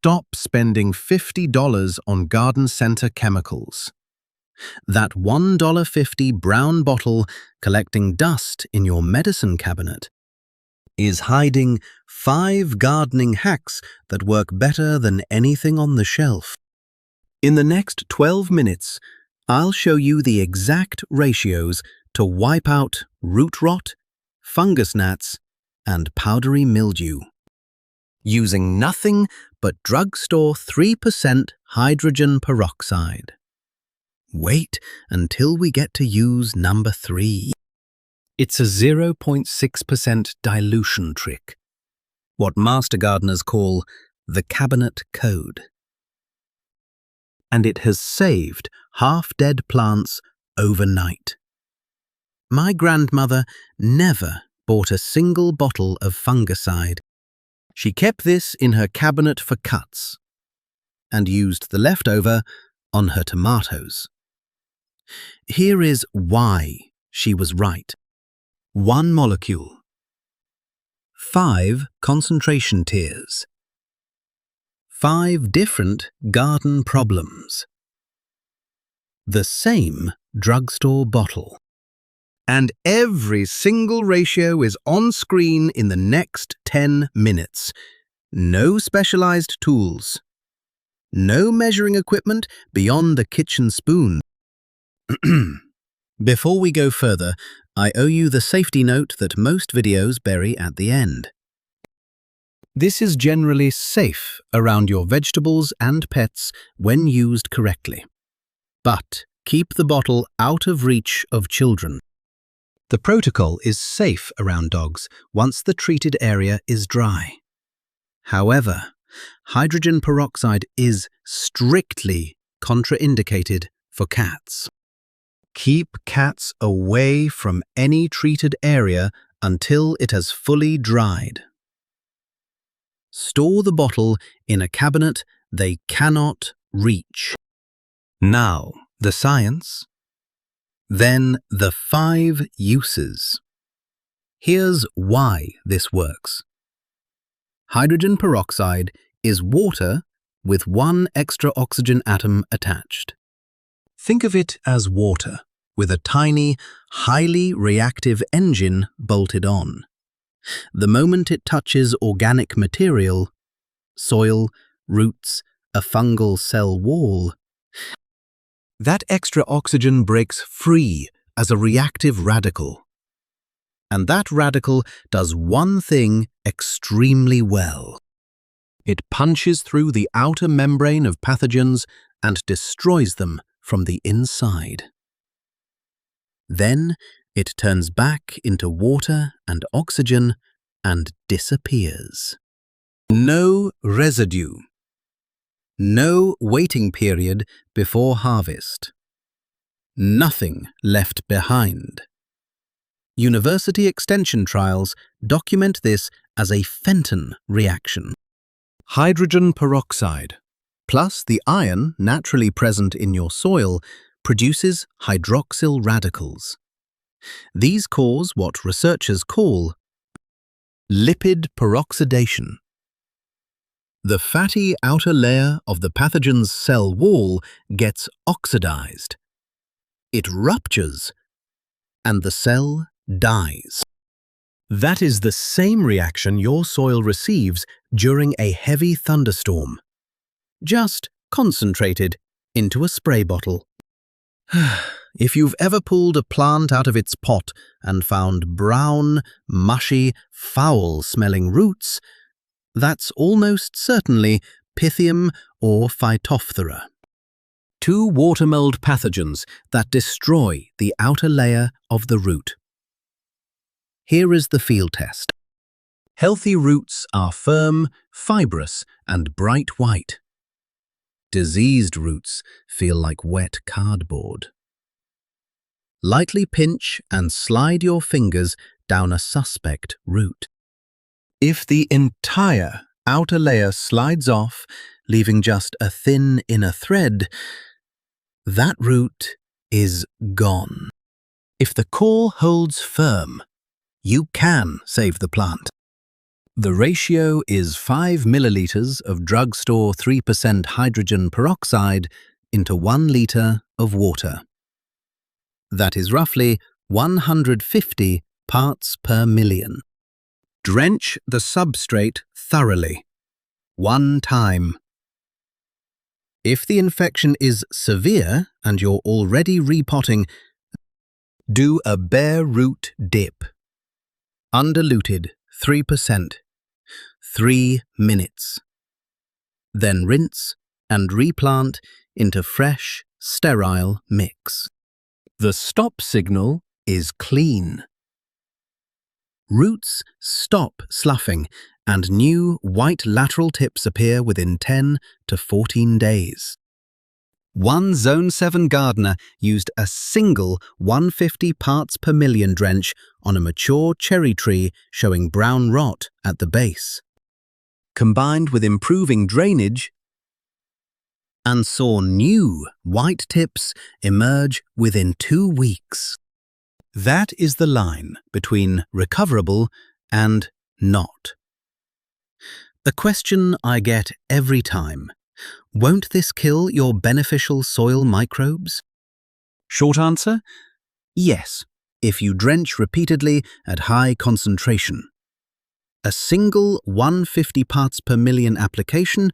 Stop spending $50 on garden center chemicals. That $1.50 brown bottle collecting dust in your medicine cabinet is hiding 5 gardening hacks that work better than anything on the shelf. In the next 12 minutes, I'll show you the exact ratios to wipe out root rot, fungus gnats, and powdery mildew, using nothing but drugstore 3% hydrogen peroxide. Wait until we get to use number 3. It's a 0.6% dilution trick, what master gardeners call the cabinet code. And it has saved half-dead plants overnight. My grandmother never bought a single bottle of fungicide. She kept this in her cabinet for cuts and used the leftover on her tomatoes. Here is why she was right. 1 molecule. 5 concentration tiers. 5 different garden problems. The same drugstore bottle. And every single ratio is on screen in the next 10 minutes. No specialized tools. No measuring equipment beyond the kitchen spoon. Before we go further, I owe you the safety note that most videos bury at the end. This is generally safe around your vegetables and pets when used correctly. But keep the bottle out of reach of children. The protocol is safe around dogs once the treated area is dry. However, hydrogen peroxide is strictly contraindicated for cats. Keep cats away from any treated area until it has fully dried. Store the bottle in a cabinet they cannot reach. Now, the science. Then the 5 uses. Here's why this works. Hydrogen peroxide is water with 1 extra oxygen atom attached. Think of it as water with a tiny, highly reactive engine bolted on. The moment it touches organic material, soil, roots, a fungal cell wall, that extra oxygen breaks free as a reactive radical. And that radical does one thing extremely well. It punches through the outer membrane of pathogens and destroys them from the inside. Then it turns back into water and oxygen and disappears. No residue. No waiting period before harvest. Nothing left behind. University extension trials document this as a Fenton reaction. Hydrogen peroxide, plus the iron naturally present in your soil, produces hydroxyl radicals. These cause what researchers call lipid peroxidation. The fatty outer layer of the pathogen's cell wall gets oxidized. It ruptures, and the cell dies. That is the same reaction your soil receives during a heavy thunderstorm, just concentrated into a spray bottle. If you've ever pulled a plant out of its pot and found brown, mushy, foul-smelling roots, that's almost certainly Pythium or Phytophthora, 2 water mold pathogens that destroy the outer layer of the root. Here is the field test. Healthy roots are firm, fibrous, and bright white. Diseased roots feel like wet cardboard. Lightly pinch and slide your fingers down a suspect root. If the entire outer layer slides off, leaving just a thin inner thread, that root is gone. If the core holds firm, you can save the plant. The ratio is 5 milliliters of drugstore 3% hydrogen peroxide into 1 liter of water. That is roughly 150 parts per million. Drench the substrate thoroughly, 1 time. If the infection is severe and you're already repotting, do a bare root dip. Undiluted 3%, 3 minutes. Then rinse and replant into fresh, sterile mix. The stop signal is clean. Roots stop sloughing and new white lateral tips appear within 10 to 14 days. One Zone 7 gardener used a single 150 parts per million drench on a mature cherry tree showing brown rot at the base. Combined with improving drainage, and saw new white tips emerge within 2 weeks. That is the line between recoverable and not. The question I get every time: won't this kill your beneficial soil microbes? Short answer: yes, if you drench repeatedly at high concentration. A single 150 parts per million application.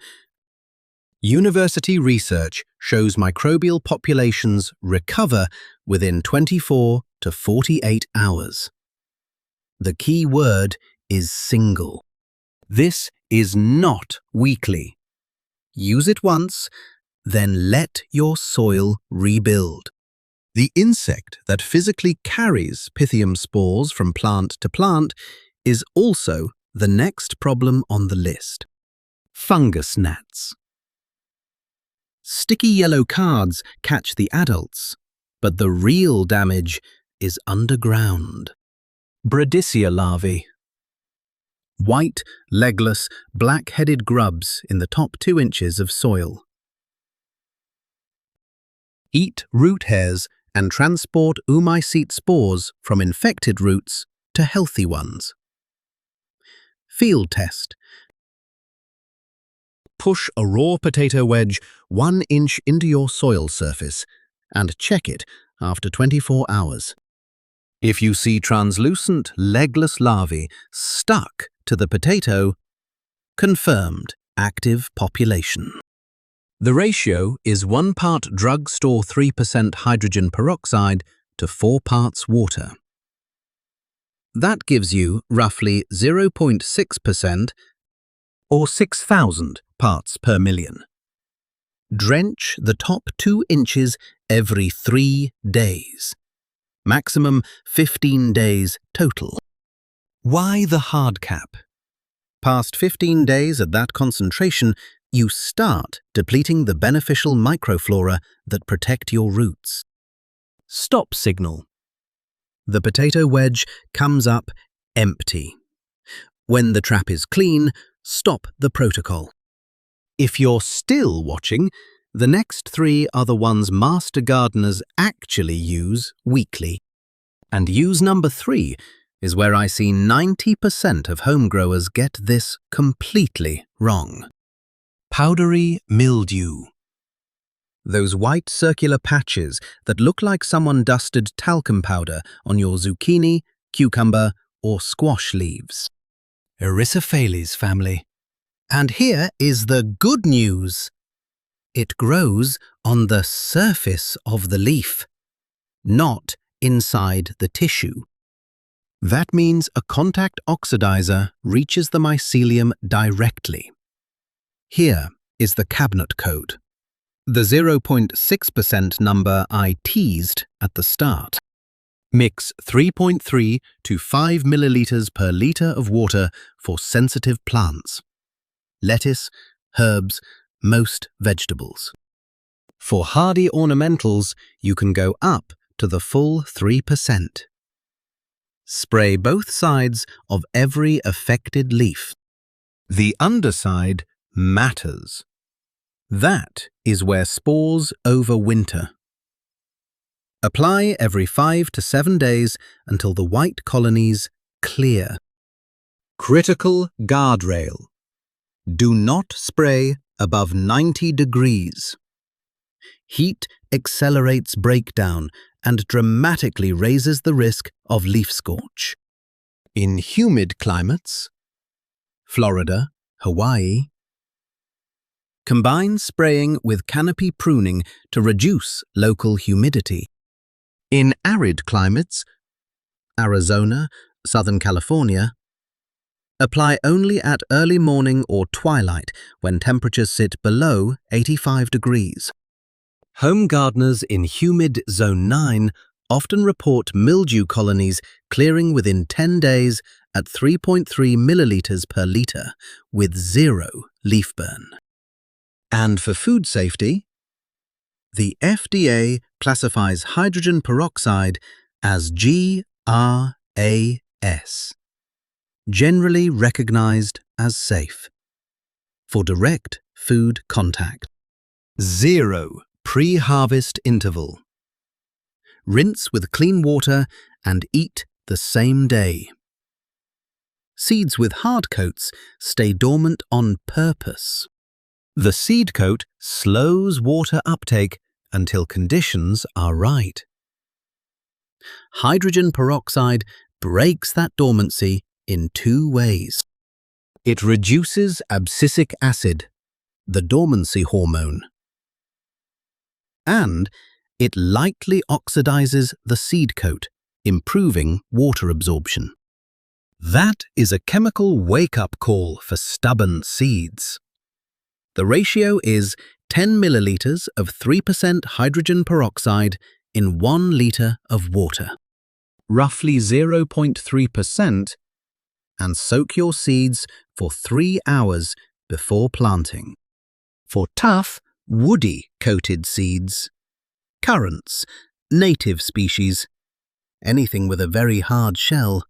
University research shows microbial populations recover within 24 to 48 hours. The key word is single. This is not weekly. Use it once, then let your soil rebuild. The insect that physically carries Pythium spores from plant to plant is also the next problem on the list. Fungus gnats. Sticky yellow cards catch the adults, but the real damage is underground. Bradysia larvae. White, legless, black-headed grubs in the top 2 inches of soil. Eat root hairs and transport oomycete spores from infected roots to healthy ones. Field test. Push a raw potato wedge 1 inch into your soil surface and check it after 24 hours. If you see translucent, legless larvae stuck to the potato, confirmed active population. The ratio is 1 part drugstore 3% hydrogen peroxide to 4 parts water. That gives you roughly 0.6% or 6,000 parts per million. Drench the top 2 inches every 3 days. Maximum 15 days total. Why the hard cap? Past 15 days at that concentration, you start depleting the beneficial microflora that protect your roots. Stop signal. The potato wedge comes up empty. When the trap is clean, stop the protocol. If you're still watching, the next 3 are the ones master gardeners actually use weekly. And use number 3 is where I see 90% of home growers get this completely wrong. Powdery mildew. Those white circular patches that look like someone dusted talcum powder on your zucchini, cucumber, or squash leaves. Erysophales family. And here is the good news. It grows on the surface of the leaf, not inside the tissue. That means a contact oxidizer reaches the mycelium directly. Here is the cabinet code. The 0.6% number I teased at the start. Mix 3.3 to 5 milliliters per liter of water for sensitive plants. Lettuce, herbs, most vegetables. For hardy ornamentals, you can go up to the full 3%. Spray both sides of every affected leaf. The underside matters. That is where spores overwinter. Apply every 5 to 7 days until the white colonies clear. Critical guardrail. Do not spray above 90 degrees. Heat accelerates breakdown and dramatically raises the risk of leaf scorch. In humid climates, Florida, Hawaii, combine spraying with canopy pruning to reduce local humidity. In arid climates, Arizona, Southern California, apply only at early morning or twilight when temperatures sit below 85 degrees. Home gardeners in humid Zone 9 often report mildew colonies clearing within 10 days at 3.3 milliliters per liter with 0 leaf burn. And for food safety, the FDA classifies hydrogen peroxide as GRAS, generally recognized as safe, for direct food contact. 0 pre-harvest interval. Rinse with clean water and eat the same day. Seeds with hard coats stay dormant on purpose. The seed coat slows water uptake until conditions are right. Hydrogen peroxide breaks that dormancy in 2 ways. It reduces abscisic acid, the dormancy hormone, and it lightly oxidizes the seed coat, improving water absorption. That is a chemical wake-up call for stubborn seeds. The ratio is 10 milliliters of 3% hydrogen peroxide in 1 liter of water, roughly 0.3%, and soak your seeds for 3 hours before planting. For tough, woody coated seeds, currants, native species, anything with a very hard shell,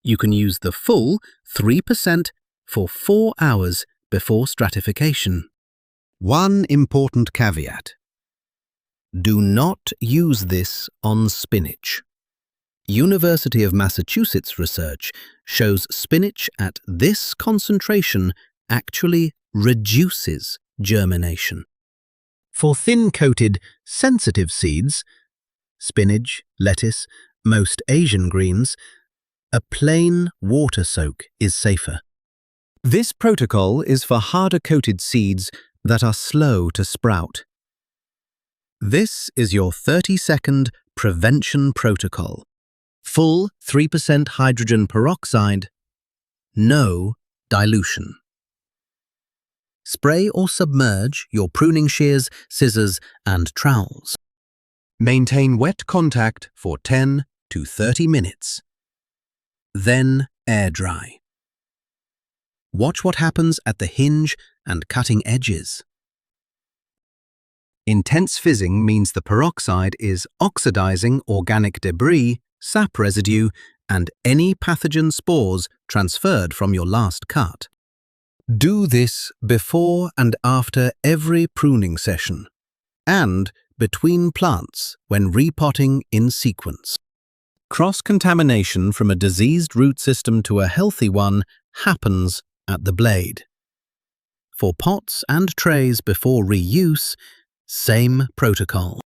you can use the full 3% for 4 hours before stratification. One important caveat: do not use this on spinach. University of Massachusetts research shows spinach at this concentration actually reduces germination. For thin-coated, sensitive seeds, spinach, lettuce, most Asian greens, a plain water soak is safer. This protocol is for harder-coated seeds that are slow to sprout. This is your 30-second prevention protocol. Full 3% hydrogen peroxide, no dilution. Spray or submerge your pruning shears, scissors, and trowels. Maintain wet contact for 10 to 30 minutes. Then air dry. Watch what happens at the hinge and cutting edges. Intense fizzing means the peroxide is oxidizing organic debris, sap residue, and any pathogen spores transferred from your last cut. Do this before and after every pruning session, and between plants when repotting in sequence. Cross-contamination from a diseased root system to a healthy one happens at the blade. For pots and trays before reuse, same protocol.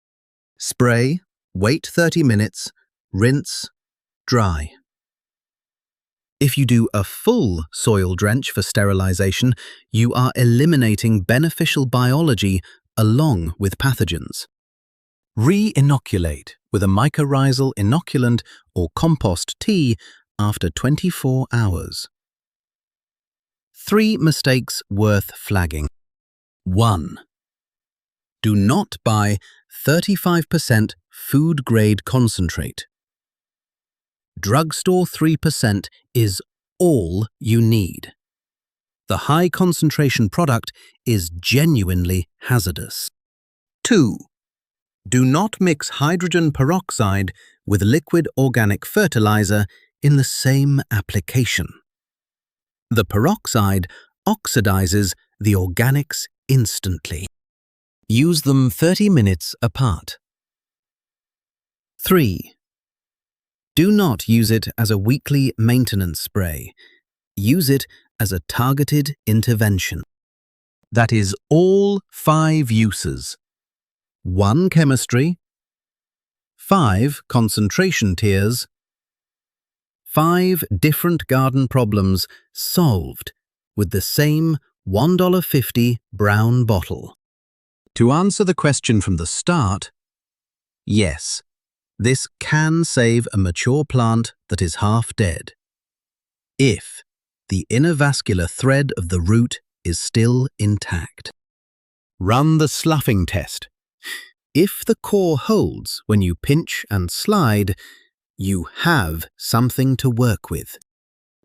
Spray, wait 30 minutes, rinse, dry. If you do a full soil drench for sterilization, you are eliminating beneficial biology along with pathogens. Re-inoculate with a mycorrhizal inoculant or compost tea after 24 hours. 3 mistakes worth flagging. 1. Do not buy 35% food-grade concentrate. Drugstore 3% is all you need. The high-concentration product is genuinely hazardous. 2. Do not mix hydrogen peroxide with liquid organic fertilizer in the same application. The peroxide oxidizes the organics instantly. Use them 30 minutes apart. 3. Do not use it as a weekly maintenance spray. Use it as a targeted intervention. That is all 5 uses. 1 chemistry, 5 concentration tiers, 5 different garden problems solved with the same $1.50 brown bottle. To answer the question from the start, yes, this can save a mature plant that is half dead, if the inner vascular thread of the root is still intact. Run the sloughing test. If the core holds when you pinch and slide, you have something to work with.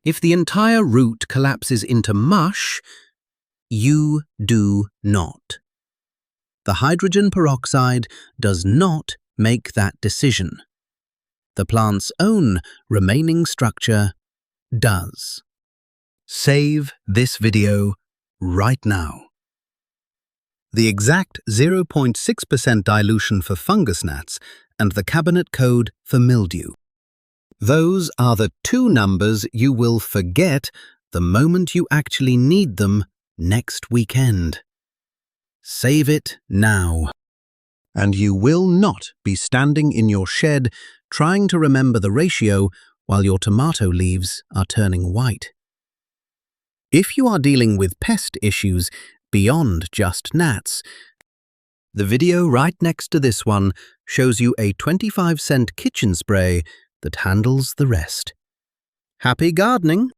If the entire root collapses into mush, you do not. The hydrogen peroxide does not make that decision. The plant's own remaining structure does. Save this video right now. The exact 0.6% dilution for fungus gnats and the cabinet code for mildew. Those are the 2 numbers you will forget the moment you actually need them next weekend. Save it now. And you will not be standing in your shed trying to remember the ratio while your tomato leaves are turning white. If you are dealing with pest issues beyond just gnats, the video right next to this one shows you a 25-cent kitchen spray that handles the rest. Happy gardening!